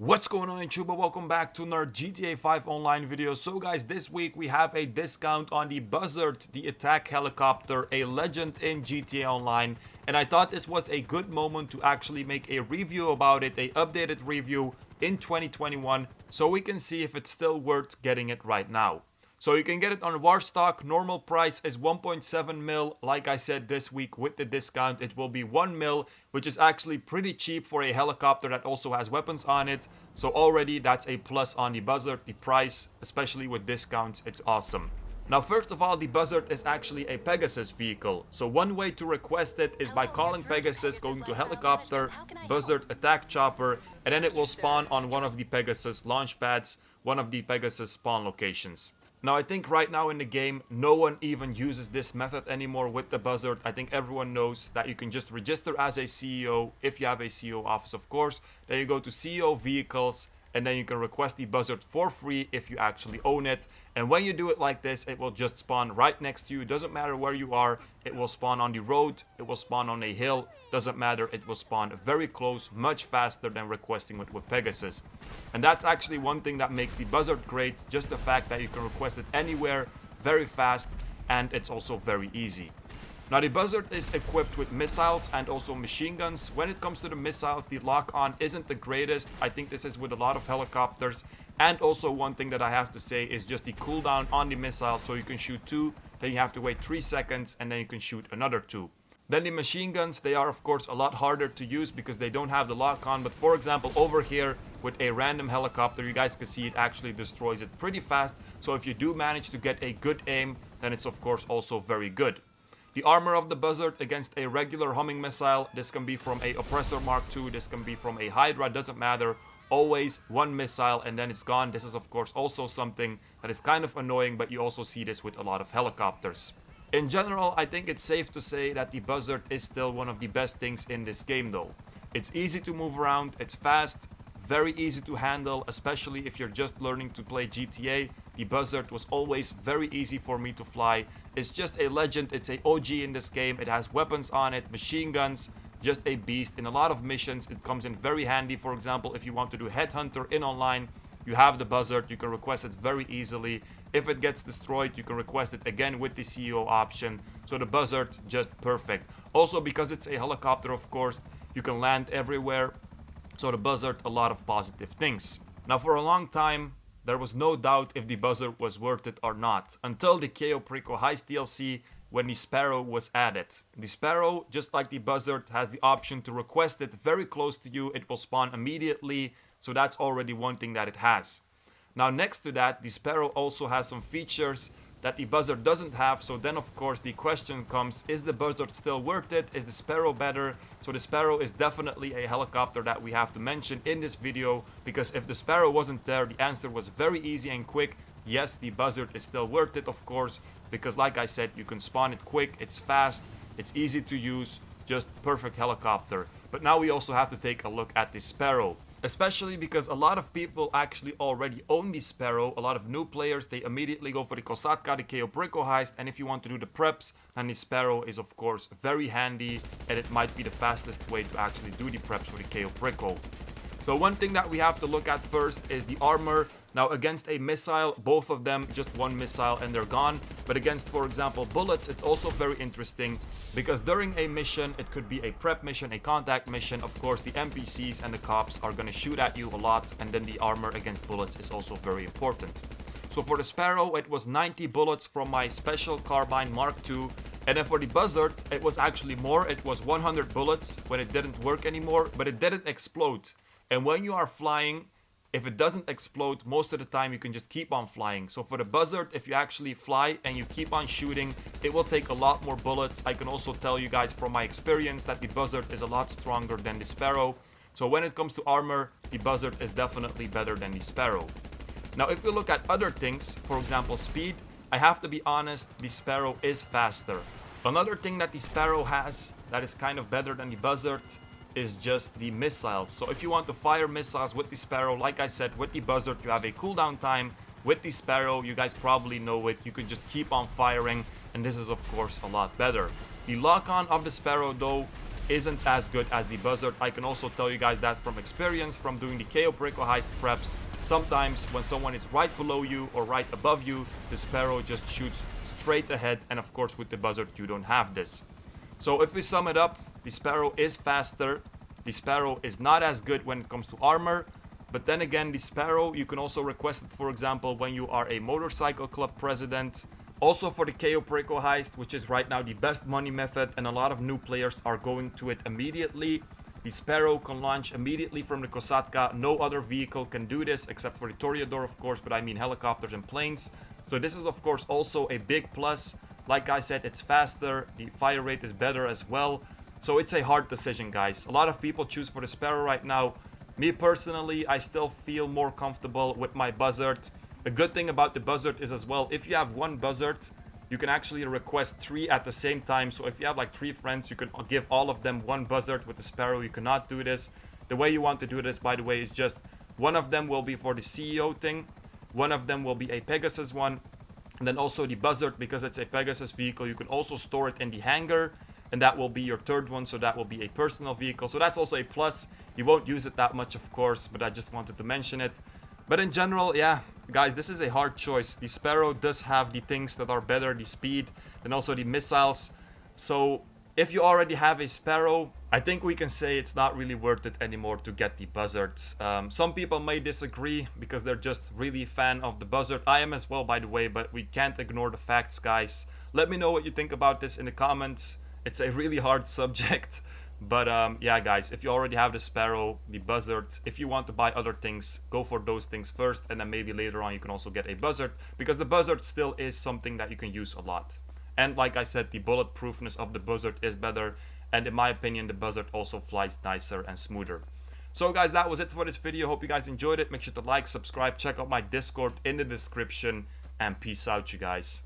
What's going on YouTube? Welcome back to another GTA 5 online video. So guys, this week we have a discount on the Buzzard, the attack helicopter, a legend in GTA Online. And I thought this was a good moment to actually make a review about it, a updated review in 2021, so we can see if it's still worth getting it right now. So you can get it on Warstock. Normal price is 1.7 mil. Like I said, this week with the discount it will be 1 mil, which is actually pretty cheap for a helicopter that also has weapons on it. So already that's a plus on the Buzzard. The price, especially with discounts, it's awesome. Now first of all, the Buzzard is actually a Pegasus vehicle. So one way to request it is by calling Pegasus, going to helicopter, Buzzard, attack chopper, and then it will spawn on one of the Pegasus launch pads, one of the Pegasus spawn locations. Now I think right now in the game no one even uses this method anymore with the Buzzard. I think everyone knows that you can just register as a CEO if you have a CEO office, of course. Then you go to CEO vehicles and then you can request the Buzzard for free if you actually own it. And when you do it like this, it will just spawn right next to you. Doesn't matter where you are. It will spawn on the road, it will spawn on a hill, doesn't matter, it will spawn very close, much faster than requesting it with Pegasus. And that's actually one thing that makes the Buzzard great, just the fact that you can request it anywhere very fast, and it's also very easy. Now the Buzzard is equipped with missiles and also machine guns. When it comes to the missiles, the lock-on isn't the greatest. I think this is with a lot of helicopters. And also one thing that I have to say is just the cooldown on the missiles. So you can shoot 2, then you have to wait 3 seconds, and then you can shoot another 2. Then the machine guns, they are of course a lot harder to use because they don't have the lock-on. But for example, over here with a random helicopter, you guys can see it actually destroys it pretty fast. So if you do manage to get a good aim, then it's of course also very good. The armor of the Buzzard against a regular homing missile, this can be from a Oppressor Mark II, this can be from a Hydra, doesn't matter. Always one missile and then it's gone. This is of course also something that is kind of annoying, but you also see this with a lot of helicopters. In general, I think it's safe to say that the Buzzard is still one of the best things in this game though. It's easy to move around, it's fast, very easy to handle, especially if you're just learning to play GTA. The Buzzard was always very easy for me to fly. It's just a legend, it's a OG in this game, it has weapons on it, machine guns, just a beast. In a lot of missions it comes in very handy. For example, if you want to do Headhunter in online, you have the Buzzard, you can request it very easily. If it gets destroyed, you can request it again with the CEO option. So the Buzzard, just perfect. Also because it's a helicopter, of course, you can land everywhere. So the Buzzard, a lot of positive things. Now for a long time, there was no doubt if the Buzzard was worth it or not, until the Cayo Perico Heist DLC when the Sparrow was added. The Sparrow, just like the Buzzard, has the option to request it very close to you. It will spawn immediately, so that's already one thing that it has. Now next to that, the Sparrow also has some features that the Buzzard doesn't have. So then of course the question comes, is the Buzzard still worth it? Is the Sparrow better? So the Sparrow is definitely a helicopter that we have to mention in this video, because if the Sparrow wasn't there, the answer was very easy and quick. Yes, the Buzzard is still worth it, of course, because like I said, you can spawn it quick, it's fast, it's easy to use, just perfect helicopter. But now we also have to take a look at the Sparrow. Especially because a lot of people actually already own the Sparrow. A lot of new players, they immediately go for the Kosatka, the Cayo Perico Heist. And if you want to do the preps, then the Sparrow is of course very handy. And it might be the fastest way to actually do the preps for the Cayo Perico. So one thing that we have to look at first is the armor. Now against a missile, both of them, just one missile and they're gone. But against, for example, bullets, it's also very interesting, because during a mission, it could be a prep mission, a contact mission, of course the NPCs and the cops are going to shoot at you a lot, and then the armor against bullets is also very important. So for the Sparrow, it was 90 bullets from my special carbine Mark II, and then for the Buzzard, it was actually more. It was 100 bullets when it didn't work anymore, but it didn't explode. And when you are flying, if it doesn't explode, most of the time you can just keep on flying. So for the Buzzard, if you actually fly and you keep on shooting, it will take a lot more bullets. I can also tell you guys from my experience that the Buzzard is a lot stronger than the Sparrow. So when it comes to armor, the Buzzard is definitely better than the Sparrow. Now if you look at other things, for example speed, I have to be honest, the Sparrow is faster. Another thing that the Sparrow has that is kind of better than the Buzzard is just the missiles. So if you want to fire missiles with the Sparrow, like I said, with the Buzzard you have a cooldown time. With the Sparrow, you guys probably know it, you can just keep on firing, and this is of course a lot better. The lock-on of the Sparrow though isn't as good as the Buzzard. I can also tell you guys that from experience, from doing the KO Preco heist preps. Sometimes when someone is right below you or right above you, the Sparrow just shoots straight ahead, and of course with the Buzzard you don't have this. So if we sum it up, the Sparrow is faster, the Sparrow is not as good when it comes to armor, but then again the Sparrow you can also request it, for example, when you are a motorcycle club president. Also for the KO Preco heist, which is right now the best money method and a lot of new players are going to it immediately. The Sparrow can launch immediately from the Kosatka. No other vehicle can do this except for the Toreador, of course, but I mean helicopters and planes. So this is of course also a big plus. Like I said, it's faster, the fire rate is better as well. So it's a hard decision, guys. A lot of people choose for the Sparrow right now. Me personally, I still feel more comfortable with my Buzzard. The good thing about the Buzzard is as well, if you have one Buzzard, you can actually request 3 at the same time. So if you have like 3 friends, you can give all of them one Buzzard. With the Sparrow, you cannot do this. The way you want to do this, by the way, is just one of them will be for the CEO thing. One of them will be a Pegasus one. And then also the Buzzard, because it's a Pegasus vehicle, you can also store it in the hangar. And that will be your third one, so that will be a personal vehicle. So that's also a plus. You won't use it that much, of course, but I just wanted to mention it. But in general, yeah, guys, this is a hard choice. The Sparrow does have the things that are better, the speed, and also the missiles. So if you already have a Sparrow, I think we can say it's not really worth it anymore to get the Buzzards. Some people may disagree because they're just really fan of the Buzzard. I am as well, by the way, but we can't ignore the facts, guys. Let me know what you think about this in the comments. It's a really hard subject. But yeah, guys, if you already have the Sparrow, the Buzzard, if you want to buy other things, go for those things first, and then maybe later on you can also get a Buzzard, because the Buzzard still is something that you can use a lot. And like I said, the bulletproofness of the Buzzard is better, and in my opinion the Buzzard also flies nicer and smoother. So guys, that was it for this video. Hope you guys enjoyed it. Make sure to like, subscribe, check out my Discord in the description, and peace out, you guys.